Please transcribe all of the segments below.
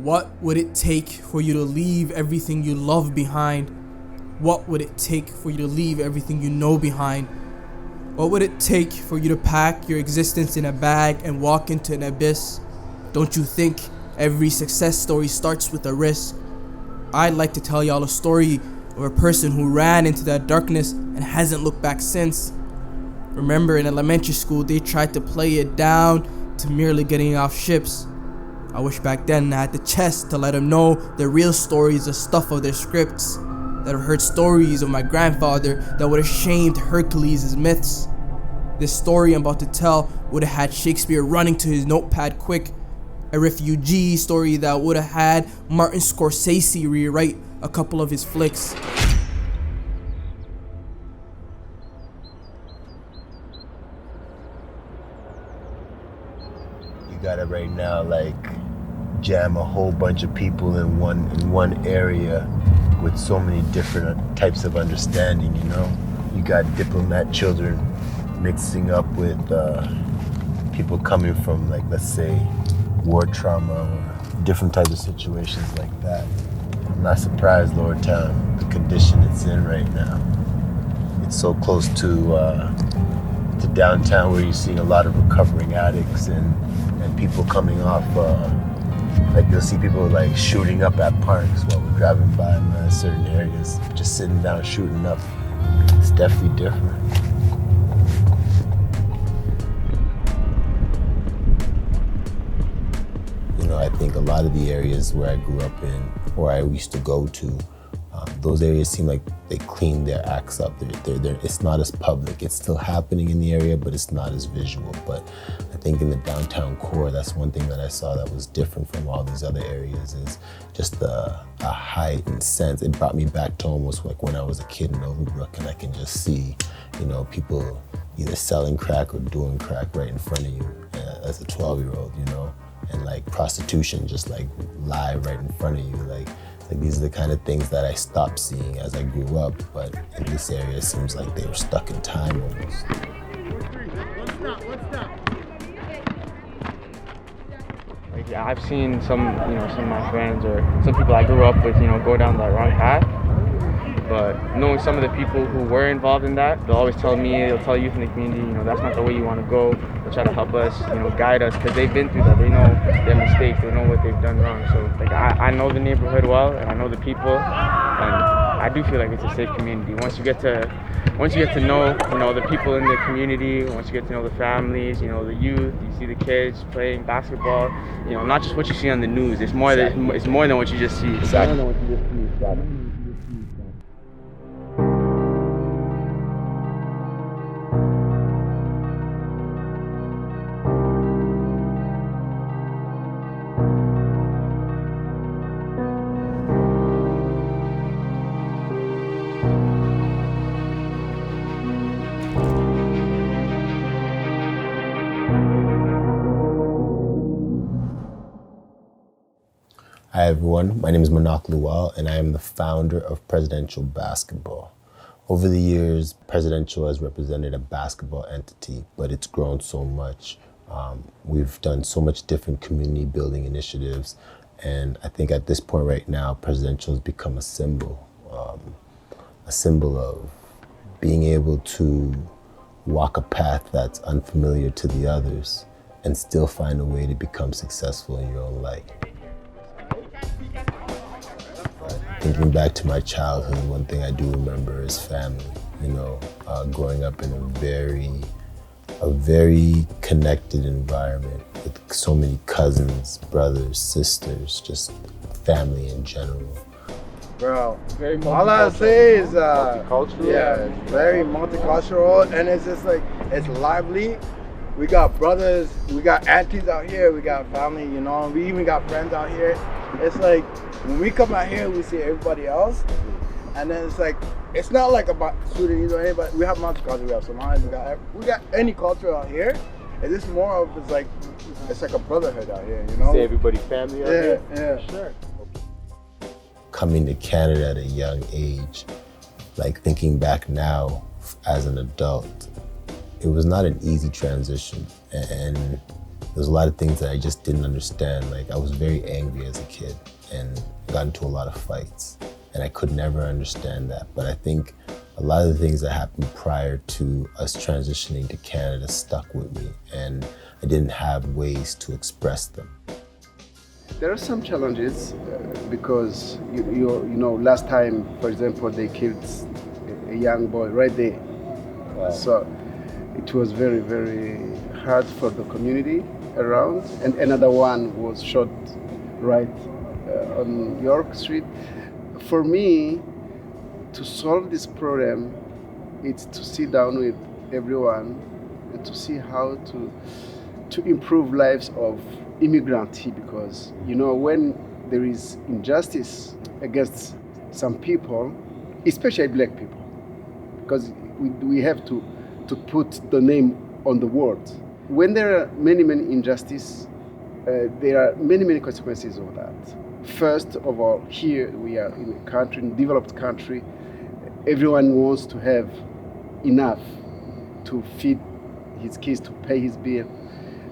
What would it take for you to leave everything you love behind? What would it take for you to leave everything you know behind? What would it take for you to pack your existence in a bag and walk into an abyss? Don't you think every success story starts with a risk? I'd like to tell y'all a story of a person who ran into that darkness and hasn't looked back since. Remember, in elementary school, they tried to play it down to merely getting off ships. I wish back then I had the chest to let them know the real stories, the stuff of their scripts. That I've heard stories of my grandfather that would have shamed Hercules' myths. This story I'm about to tell would have had Shakespeare running to his notepad quick. A refugee story that would have had Martin Scorsese rewrite a couple of his flicks. You gotta right now like jam a whole bunch of people in one area with so many different types of understanding, you know? You got diplomat children mixing up with people coming from, like, let's say, war trauma or different types of situations like that. I'm not surprised Lowertown, the condition it's in right now. It's so close to downtown where you're seeing a lot of recovering addicts and people coming off, like you'll see people like shooting up at parks while we're driving by certain areas, just sitting down shooting up. It's definitely different. You know, I think a lot of the areas where I grew up in, or I used to go to, those areas seem like they cleaned their acts up. It's not as public. It's still happening in the area, but it's not as visual. But I think in the downtown core, that's one thing that I saw that was different from all these other areas is just a heightened sense. It brought me back to almost like when I was a kid in Overbrook, and I can just see, you know, people either selling crack or doing crack right in front of you as a 12-year-old, you know, and like prostitution just like live right in front of you. Like these are the kind of things that I stopped seeing as I grew up, but in this area it seems like they were stuck in time almost. Like, yeah, I've seen some of my friends or some people I grew up with, go down the wrong path. But knowing some of the people who were involved in that, they'll always tell youth in the community, that's not the way you want to go. They'll try to help us, guide us, because they've been through that. They know their mistakes. They know what they've done wrong. So, like, I know the neighborhood well, and I know the people, and I do feel like it's a safe community. Once you get to know, the people in the community, once you get to know the families, the youth, you see the kids playing basketball, not just what you see on the news. It's more it's more than what you just see. Exactly. Hi everyone, my name is Manock Lual and I am the founder of Prezdential Basketball. Over the years, Prezdential has represented a basketball entity, but it's grown so much. We've done so much different community building initiatives, and I think at this point right now, Prezdential has become a symbol of being able to walk a path that's unfamiliar to the others and still find a way to become successful in your own life. Thinking back to my childhood, one thing I do remember is family. Growing up in a very connected environment with so many cousins, brothers, sisters, just family in general. Bro, all I say is, multicultural. Yeah, it's very multicultural, and it's just like, it's lively. We got brothers, we got aunties out here, we got family, we even got friends out here. It's like, when we come out here, we see everybody else, and then it's like, it's not like about Sudanese or anybody. We have multicultural, we have Somalis, we got any culture out here. And this more of, it's like a brotherhood out here, See everybody family out here? Yeah. Sure. Coming to Canada at a young age, like thinking back now as an adult, it was not an easy transition. And There's a lot of things that I just didn't understand. Like I was very angry as a kid and got into a lot of fights, and I could never understand that. But I think a lot of the things that happened prior to us transitioning to Canada stuck with me, and I didn't have ways to express them. There are some challenges because you know last time, for example, they killed a young boy right there. Wow. So it was very, very hard for the community around, and another one was shot right on York Street. For me, to solve this problem, it's to sit down with everyone and to see how to improve lives of immigrants here, because you know when there is injustice against some people, especially black people, because we have to put the name on the word. When there are many injustices, there are many consequences of that. First of all, here we are in a country, in a developed country, everyone wants to have enough to feed his kids, to pay his bill.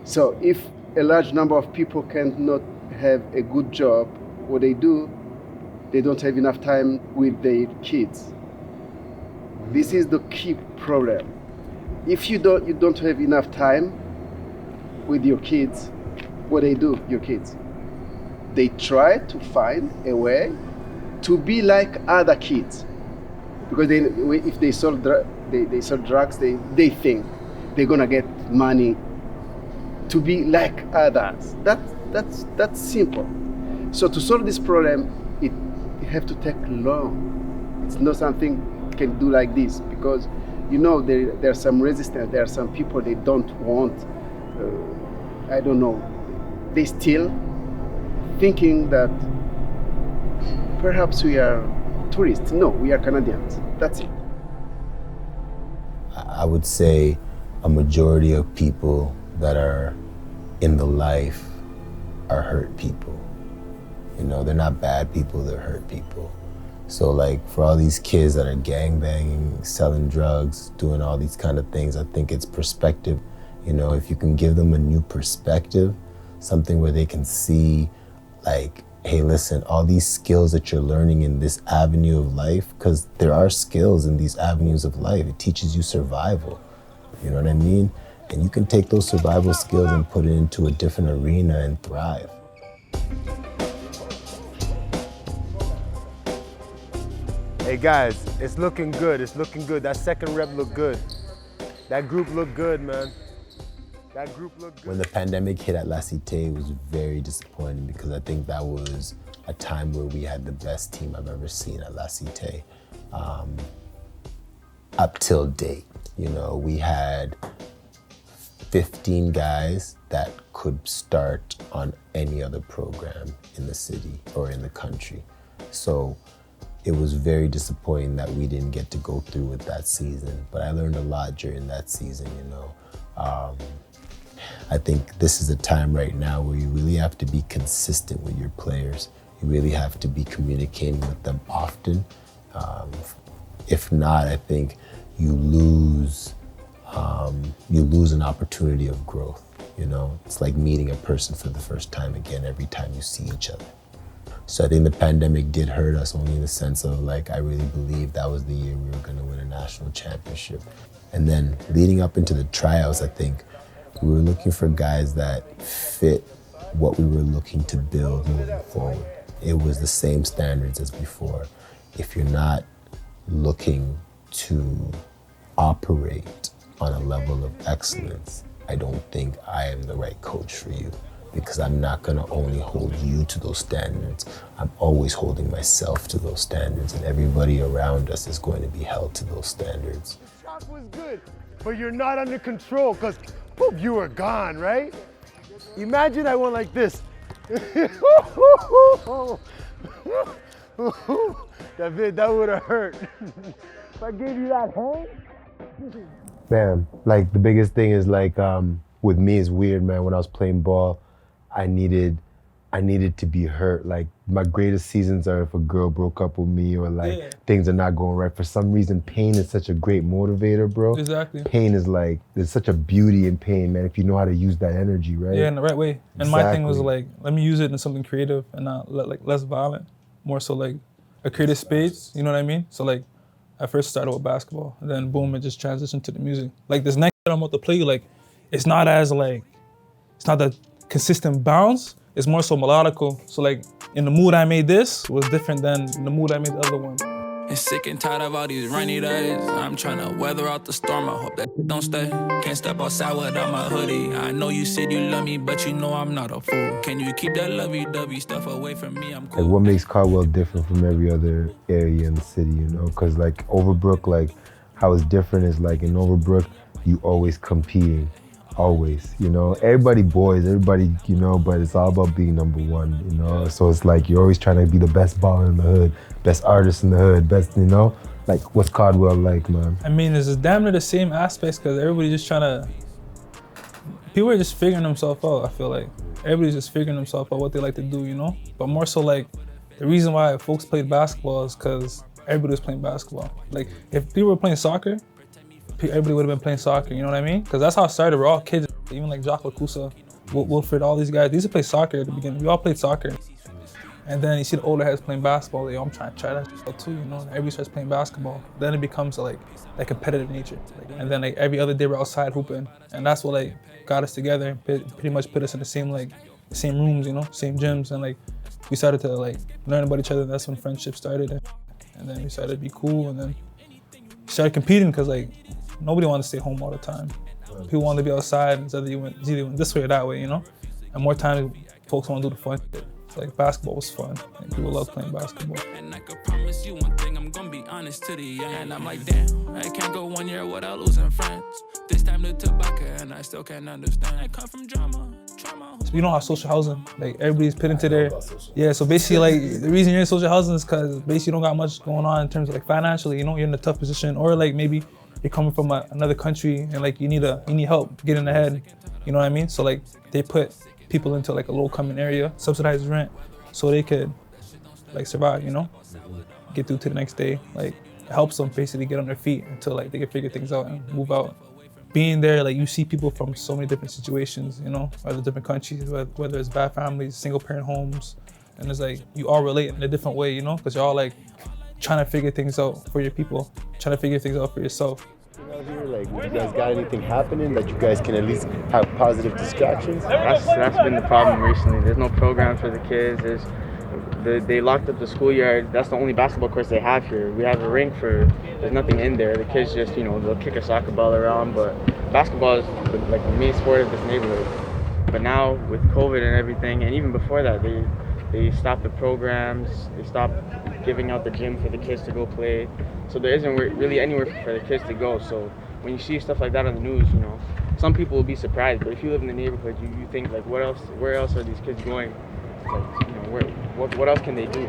So if a large number of people cannot have a good job, what they do, they don't have enough time with their kids. This is the key problem. If you don't have enough time with your kids, what they do, your kids? They try to find a way to be like other kids. Because if they sell drugs, they think they're gonna get money to be like others. That's simple. So to solve this problem, it have to take long. It's not something you can do like this, because you know there's some resistance. There are some people they don't want. I don't know. They still thinking that perhaps we are tourists. No, we are Canadians. That's it. I would say a majority of people that are in the life are hurt people. You know, they're not bad people, they're hurt people. So like for all these kids that are gangbanging, selling drugs, doing all these kind of things, I think it's perspective. You know, if you can give them a new perspective, something where they can see like, hey, listen, all these skills that you're learning in this avenue of life, because there are skills in these avenues of life. It teaches you survival, you know what I mean? And you can take those survival skills and put it into a different arena and thrive. Hey guys, it's looking good, it's looking good. That second rep looked good. That group looked good, man. That group looked good. When the pandemic hit at La Cité, it was very disappointing because I think that was a time where we had the best team I've ever seen at La Cité. Up till date, you know, we had 15 guys that could start on any other program in the city or in the country. So it was very disappointing that we didn't get to go through with that season, but I learned a lot during that season, you know. I think this is a time right now where you really have to be consistent with your players. You really have to be communicating with them often. If not, I think you lose an opportunity of growth, you know? It's like meeting a person for the first time again every time you see each other. So I think the pandemic did hurt us, only in the sense of like, I really believe that was the year we were gonna win a national championship. And then leading up into the tryouts, I think we were looking for guys that fit what we were looking to build moving forward. It was the same standards as before. If you're not looking to operate on a level of excellence, I don't think I am the right coach for you, because I'm not gonna only hold you to those standards. I'm always holding myself to those standards, and everybody around us is going to be held to those standards. The shot was good, but you're not under control, because you were gone, right? Imagine I went like this. David, that would have hurt. If I gave you that hand. Man, like the biggest thing is like, with me it's weird, man. When I was playing ball, I needed I needed to be hurt. Like my greatest seasons are if a girl broke up with me or like things are not going right. For some reason, pain is such a great motivator, bro. Exactly. Pain is like, there's such a beauty in pain, man, if you know how to use that energy, right? Yeah, in the right way. And my thing was like, let me use it in something creative and not like less violent. More so like a creative space, you know what I mean? So like, I first started with basketball and then boom, it just transitioned to the music. Like this next that I'm about to play, like, it's not as like, it's not that consistent bounce. It's more so melodical. So like, in the mood I made this was different than the mood I made the other one. And sick and tired of all these rainy days. I'm trying to weather out the storm. I hope that don't stay. Can't step outside without my hoodie. I know you said you love me, but you know I'm not a fool. Can you keep that lovey-dovey stuff away from me? I'm cool. Like what makes Caldwell different from every other area in the city, you know? Because like Overbrook, like how it's different is like in Overbrook, you always competing. Always, you know, everybody boys, everybody, you know, but it's all about being number one, you know? So it's like, you're always trying to be the best baller in the hood, best artist in the hood, best, you know? Like, what's Caldwell like, man? I mean, it's damn near the same aspects because everybody's just trying to, people are just figuring themselves out, I feel like. Everybody's just figuring themselves out what they like to do, you know? But more so like, the reason why folks played basketball is because everybody was playing basketball. Like, if people were playing soccer, everybody would have been playing soccer, you know what I mean? Because that's how it started. We're all kids, even like Jacques Lacusa, Wilfred, all these guys. They used to play soccer at the beginning. We all played soccer. And then you see the older heads playing basketball. Like, I'm trying to try that shit too, you know? Everybody starts playing basketball. Then it becomes like competitive nature. And then like every other day we're outside hooping. And that's what like got us together and pretty much put us in the same rooms, you know, same gyms. And like we started to like learn about each other. That's when friendship started. And then we started to be cool. And then we started competing because like, nobody wanted to stay home all the time. People wanted to be outside. It's either you went this way or that way, you know? And more times, folks want to do the fun shit. So like basketball was fun. Like, people love playing basketball. And I could promise you one thing, I'm gonna be honest to the end. I'm like, damn, I can't go 1 year without losing friends. This time to tobacco and I still can't understand. I come from drama. So you don't have social housing. Like everybody's put into their, yeah, so basically like the reason you're in social housing is because basically you don't got much going on in terms of like financially, you know, you're in a tough position, or like maybe you're coming from another country and like you need help getting ahead, you know what I mean? So like they put people into like a low coming area, subsidized rent, so they could like survive, you know? Get through to the next day. Like it helps them basically get on their feet until like they can figure things out and move out. Being there, like you see people from so many different situations, you know, other different countries, whether it's bad families, single parent homes, and it's like you all relate in a different way, you know, because you're all like trying to figure things out for your people, trying to figure things out for yourself. Like, you guys got anything happening that you guys can at least have positive distractions? That's been the problem recently. There's no program for the kids. They locked up the schoolyard. That's the only basketball course they have here. We have a rink there's nothing in there. The kids just, you know, they'll kick a soccer ball around, but basketball is like the main sport of this neighborhood. But now with COVID and everything, and even before that, they stopped the programs. They stopped giving out the gym for the kids to go play. So there isn't really anywhere for the kids to go. So when you see stuff like that on the news, you know, some people will be surprised. But if you live in the neighborhood, you think like, where else are these kids going? Like, you know, what else can they do?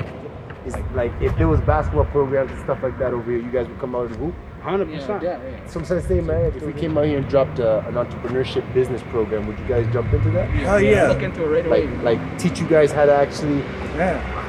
It's like if there was basketball programs and stuff like that over here, you guys would come out and hoop? 100%. Yeah. So I'm trying to say, man, if we came out here and dropped an entrepreneurship business program, would you guys jump into that? Hell yeah. Look into it right away. Like teach you guys how to actually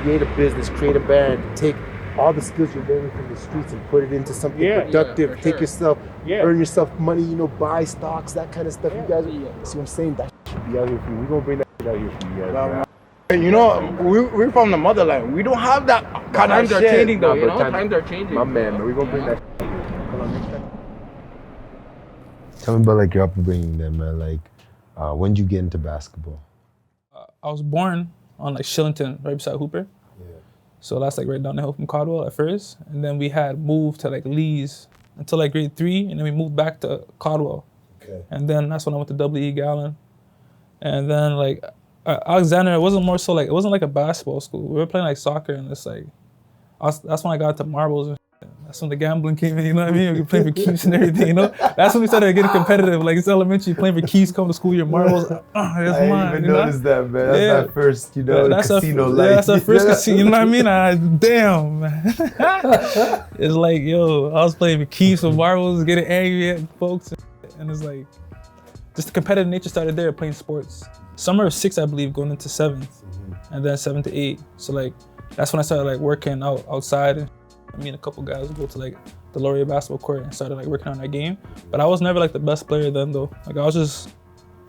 create a business, create a band, take all the skills you're learning from the streets and put it into something productive. For take sure. yourself, earn yourself money, you know, buy stocks, that kind of stuff. You guys, see what I'm saying? That should be out here for you. We're gonna bring that shit out here for you guys. Man. You know, we're from the motherland. We don't have that kind of Times are shit. changing though, Nah, you but know? Times are changing. My man, we're gonna bring that. Tell me about like your upbringing then, man. Like, when did you get into basketball? I was born on like Shillington, right beside Hooper. So that's like right down the hill from Caldwell at first. And then we had moved to like Lee's until like grade 3, and then we moved back to Caldwell. Okay. And then that's when I went to W.E. Gallen. And then like Alexander, it wasn't like a basketball school. We were playing like soccer, and it's like, that's when I got to marbles and shit. That's when the gambling came in, you know what I mean? We were playing for keeps and everything, you know? That's when we started getting competitive. Like it's elementary, playing for keys, come to school, your marbles, that's I mine. didn't even you know? notice that, man. That's that first, you know, casino life. Yeah, that's our first casino, you know what I mean? Damn, man. It's like, yo, I was playing for keys and marbles, getting angry at folks, and it's like, just the competitive nature started there, playing sports. Summer of 6, I believe, going into 7th. and then 7 to 8. So like that's when I started like working outside. And me and a couple guys would go to like the Laurier basketball court and started like working on that game. But I was never like the best player then though. Like I was just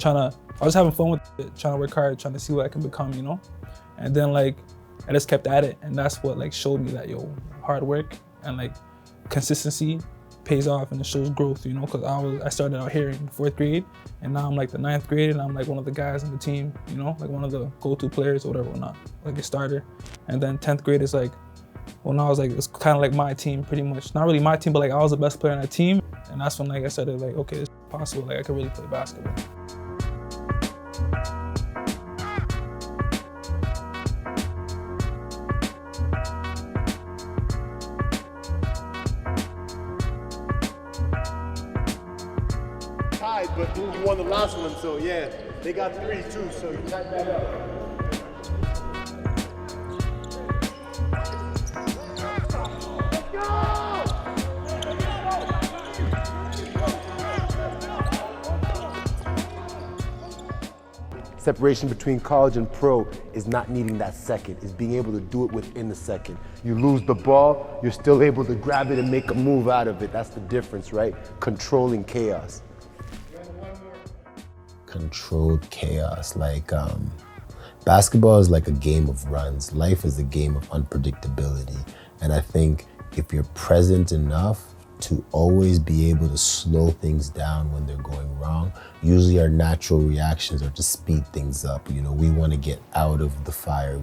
having fun with it, trying to work hard, trying to see what I can become, you know? And then like I just kept at it, and that's what like showed me that hard work and like consistency pays off, and it shows growth, you know? Cause I started out here in 4th grade, and now I'm like the 9th grade, and I'm like one of the guys on the team, you know? Like one of the go-to players or whatever, not like a starter. And then 10th grade is like, well, now I was like, it's kind of like my team pretty much. Not really my team, but like I was the best player on that team. And that's when like I started like, okay, it's possible, like I could really play basketball. Tied, but you won the last one, so yeah, they got 3 too, so you tied that up. Separation between college and pro is not needing that second, is being able to do it within the second. You lose the ball, you're still able to grab it and make a move out of it. That's the difference, right? Controlling chaos. Controlled chaos. Like basketball is like a game of runs. Life is a game of unpredictability. And I think if you're present enough to always be able to slow things down when they're going wrong, usually our natural reactions are to speed things up. You know, we want to get out of the fire.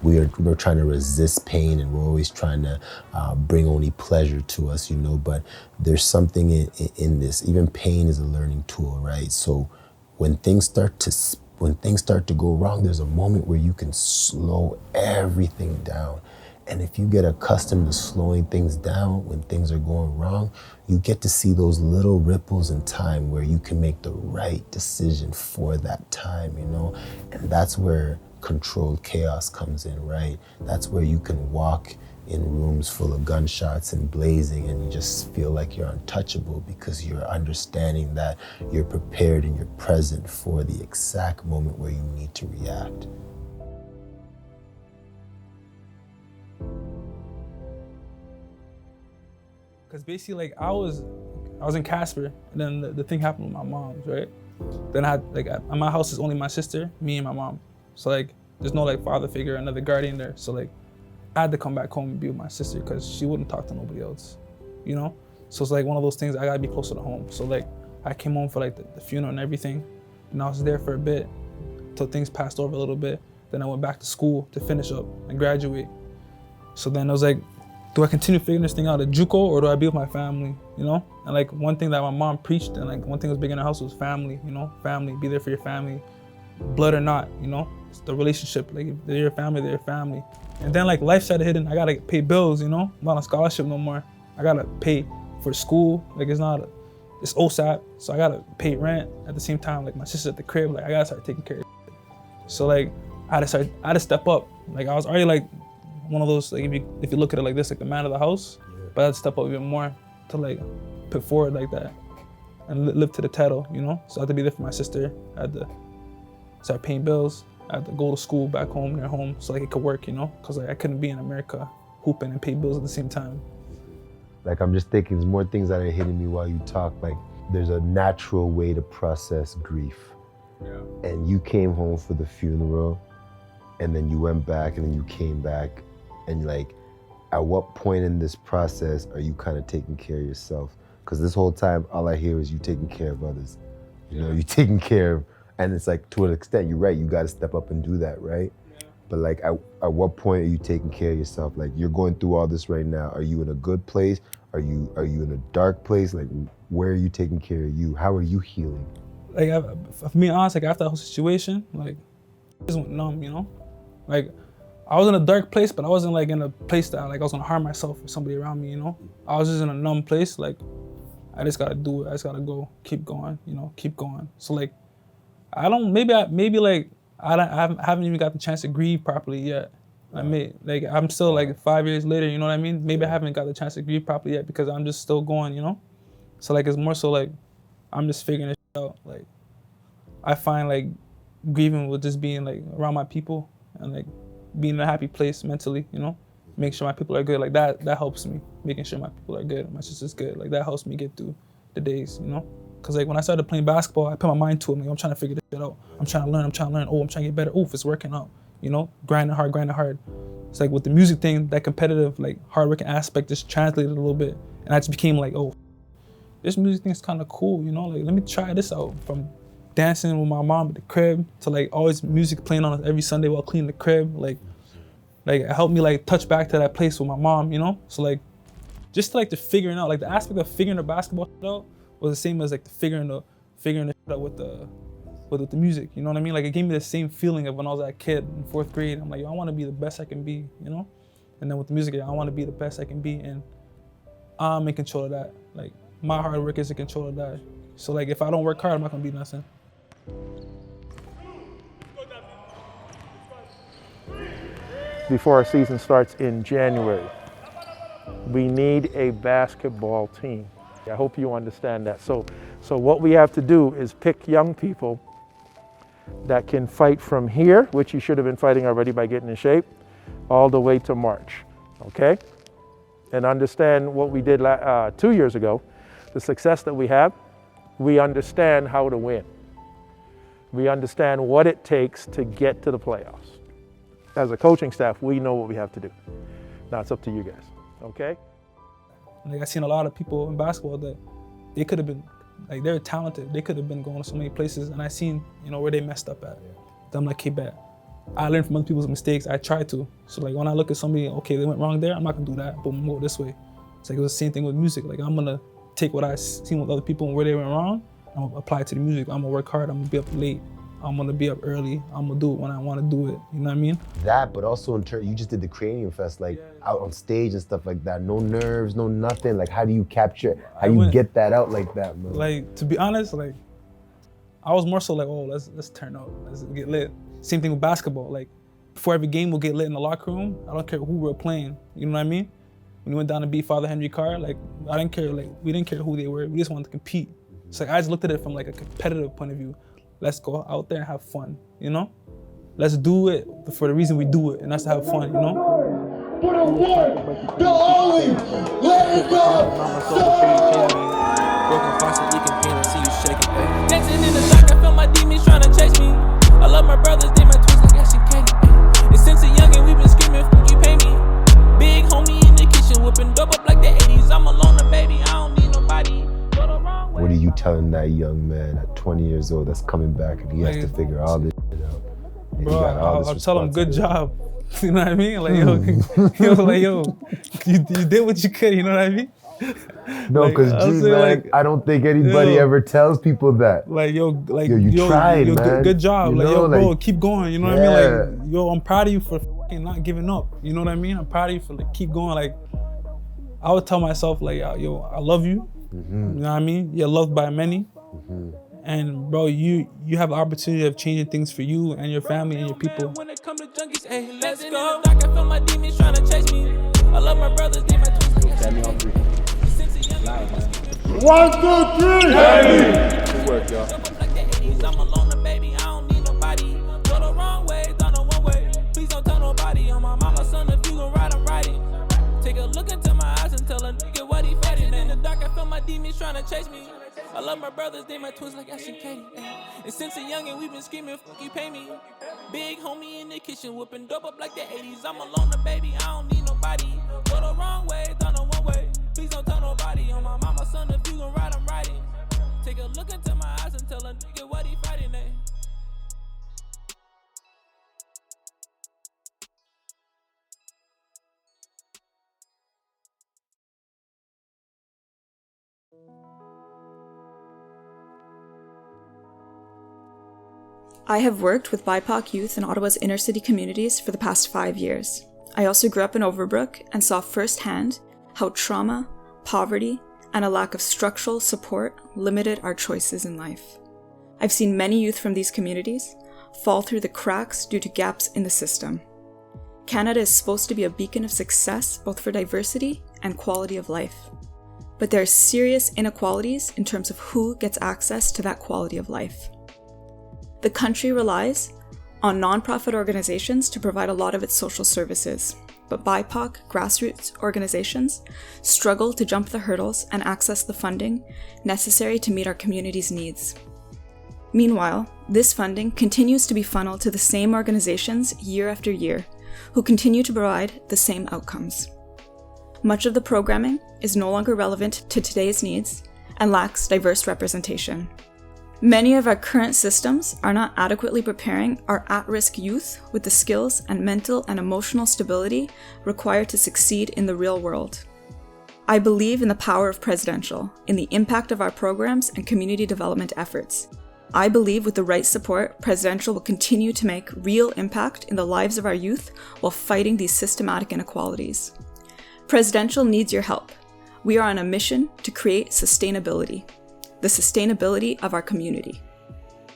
We're trying to resist pain, and we're always trying to bring only pleasure to us, you know, but there's something in this. Even pain is a learning tool, right? So when things start to go wrong, there's a moment where you can slow everything down. And if you get accustomed to slowing things down when things are going wrong, you get to see those little ripples in time where you can make the right decision for that time, you know? And that's where controlled chaos comes in, right? That's where you can walk in rooms full of gunshots and blazing, and you just feel like you're untouchable because you're understanding that you're prepared and you're present for the exact moment where you need to react. Cause basically like I was in Casper, and then the thing happened with my mom, right? Then I had like at my house is only my sister, me and my mom. So like there's no like father figure, another guardian there. So like I had to come back home and be with my sister because she wouldn't talk to nobody else, you know? So it's like one of those things, I gotta be closer to home. So like I came home for like the funeral and everything, and I was there for a bit till things passed over a little bit. Then I went back to school to finish up and graduate. So then I was like, do I continue figuring this thing out at JUCO, or do I be with my family, you know? And like one thing that my mom preached, and like one thing that was big in our house was family, you know? Family, be there for your family, blood or not, you know? It's the relationship, like if they're your family, they're your family. And then like life started hitting, I gotta pay bills, you know? I'm not on scholarship no more. I gotta pay for school, like it's OSAP, so I gotta pay rent. At the same time, like my sister's at the crib, like I gotta start taking care of it. So like I had to step up. Like I was already like one of those, like if you look at it like this, like the man of the house, but I had to step up even more to like put forward like that and live to the title, you know? So I had to be there for my sister. I had to start paying bills. I had to go to school back home, near home, so like it could work, you know? Cause like I couldn't be in America hooping and pay bills at the same time. Like I'm just thinking there's more things that are hitting me while you talk. Like there's a natural way to process grief. Yeah. And you came home for the funeral, and then you went back, and then you came back, and like, at what point in this process are you kind of taking care of yourself? Because this whole time, all I hear is you taking care of others. You know, you taking care of, and it's like, to an extent, you're right, you gotta step up and do that, right? Yeah. But like, at what point are you taking care of yourself? Like, you're going through all this right now. Are you in a good place? Are you in a dark place? Like, where are you taking care of you? How are you healing? Like, for me, honest, like after that whole situation, like, I just went numb, you know? Like, I was in a dark place, but I wasn't like in a place that like I was gonna harm myself or somebody around me, you know? I was just in a numb place, like, I just gotta do it, I just gotta go, keep going, you know, keep going. So like, I haven't even got the chance to grieve properly yet. I'm still like 5 years later, you know what I mean? Maybe I haven't got the chance to grieve properly yet because I'm just still going, you know? So like, it's more so like, I'm just figuring it out. Like, I find like grieving with just being like around my people and like being in a happy place mentally, you know, make sure my people are good. Like that helps me, making sure my people are good, my sister's good. Like that helps me get through the days, you know? Cause like when I started playing basketball, I put my mind to it. Like, I'm trying to figure this shit out. I'm trying to learn. Oh, I'm trying to get better. Oh, it's working out, you know? Grinding hard. It's like with the music thing, that competitive, like hardworking aspect just translated a little bit. And I just became like, oh, this music thing's kind of cool, you know? Like, let me try this out. From dancing with my mom at the crib to like always music playing on every Sunday while cleaning the crib. Like it helped me like touch back to that place with my mom, you know? So like, just like the figuring out, like the aspect of figuring the basketball shit out was the same as like the figuring the shit out with the music, you know what I mean? Like it gave me the same feeling of when I was that kid in 4th grade. I'm like, yo, I want to be the best I can be, you know? And then with the music, I want to be the best I can be, and I'm in control of that. Like my hard work is in control of that. So like if I don't work hard, I'm not gonna be nothing. Before our season starts in January, we need a basketball team. I hope you understand that. So what we have to do is pick young people that can fight from here, which you should have been fighting already by getting in shape, all the way to March, okay? And understand what we did 2 years ago, the success that we have. We understand how to win. We understand what it takes to get to the playoffs. As a coaching staff, we know what we have to do. Now it's up to you guys, okay? Like I seen a lot of people in basketball that they could have been, like they're talented. They could have been going to so many places, and I seen, you know, where they messed up at. Then I'm like, hey, bet. I learned from other people's mistakes. I try to. So like when I look at somebody, okay, they went wrong there, I'm not gonna do that, but I'm gonna go this way. It's like it was the same thing with music. Like I'm gonna take what I seen with other people and where they went wrong, I'm gonna apply it to the music. I'm gonna work hard, I'm gonna be up late. I'm gonna be up early. I'm gonna do it when I wanna do it. You know what I mean? That, but also in turn, you just did the Cranium Fest, like out on stage and stuff like that. No nerves, no nothing. Like, how do you capture, how do you get that out like that, man? Like, to be honest, like, I was more so like, oh, let's turn up, let's get lit. Same thing with basketball. Like, before every game, we'll get lit in the locker room. I don't care who we're playing. You know what I mean? When we went down to beat Father Henry Carr, like, I didn't care. Like, we didn't care who they were. We just wanted to compete. So like, I just looked at it from like a competitive point of view. Let's go out there and have fun, you know? Let's do it for the reason we do it, and that's to have fun, you know? For the one, the only, let it go! Broken faucet, leaking pain, I see you shaking. Dancing in the dark, I feel my demons trying to chase me. I love my brothers, they my twins like Ash and Katie. And since a youngin', we been screaming, fuck you pay me. Big homie in the kitchen, whipping dope up like the 80s. I'm alone, baby, I don't need nobody. What are you telling that young man at 20 years old that's coming back and he has to figure all this shit out? And bro, I'll tell him good job. You know what I mean? Like, yo, you did what you could, you know what I mean? No, because like, I don't think anybody ever tells people that. Like, yo, you tried, man. Good job. You like, know, yo, bro, like, keep going. You know what I mean? Like, yo, I'm proud of you for not giving up. You know what I mean? I'm proud of you for like keep going. Like, I would tell myself like, yo, I love you. Mm-hmm. You know what I mean? You're loved by many. Mm-hmm. And bro, you have the opportunity of changing things for you and your family and your people. When it come to junkies, hey, let's go. I can feel my demons trying to chase me. I love my brothers, they my twins like Ash and Katie. 1, 2, 3, heavy! Good work, y'all. I'm alone, baby, I don't need nobody. Go the wrong way, down the one way. Please don't tell nobody. On my mama, son, if you gon' ride, I'm riding. Take a look into my eyes and tell a nigga what he fighting. In the dark, I feel my demons trying to chase me. I love my brothers, they my twins like Ash and Katie. And since a youngin', we been screaming, fuck you pay me. Big homie in the kitchen, whipping dope up like the 80s. I'm alone, baby, I don't need nobody. Go the wrong way, down the one way. Please don't tell nobody. On my mama, son, if you gon' ride, I'm riding. Take a look into my eyes and tell a nigga what he fighting. I have worked with BIPOC youth in Ottawa's inner city communities for the past 5 years. I also grew up in Overbrook and saw firsthand how trauma, poverty, and a lack of structural support limited our choices in life. I've seen many youth from these communities fall through the cracks due to gaps in the system. Canada is supposed to be a beacon of success both for diversity and quality of life. But there are serious inequalities in terms of who gets access to that quality of life. The country relies on nonprofit organizations to provide a lot of its social services, but BIPOC grassroots organizations struggle to jump the hurdles and access the funding necessary to meet our community's needs. Meanwhile, this funding continues to be funneled to the same organizations year after year, who continue to provide the same outcomes. Much of the programming is no longer relevant to today's needs and lacks diverse representation. Many of our current systems are not adequately preparing our at-risk youth with the skills and mental and emotional stability required to succeed in the real world. I believe in the power of Prezdential, in the impact of our programs and community development efforts. I believe with the right support, Prezdential will continue to make real impact in the lives of our youth while fighting these systematic inequalities. Prezdential needs your help. We are on a mission to create sustainability, the sustainability of our community.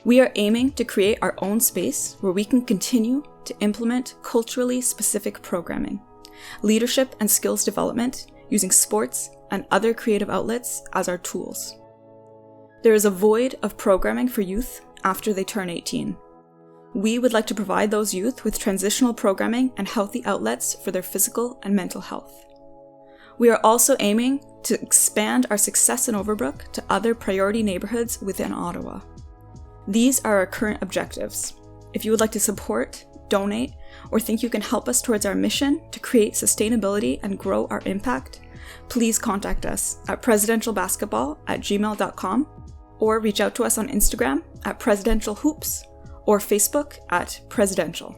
We are aiming to create our own space where we can continue to implement culturally specific programming, leadership and skills development using sports and other creative outlets as our tools. There is a void of programming for youth after they turn 18. We would like to provide those youth with transitional programming and healthy outlets for their physical and mental health. We are also aiming to expand our success in Overbrook to other priority neighborhoods within Ottawa. These are our current objectives. If you would like to support, donate, or think you can help us towards our mission to create sustainability and grow our impact, please contact us at prezdentialbasketball@gmail.com or reach out to us on Instagram at Prezdential Hoops or Facebook at Prezdential.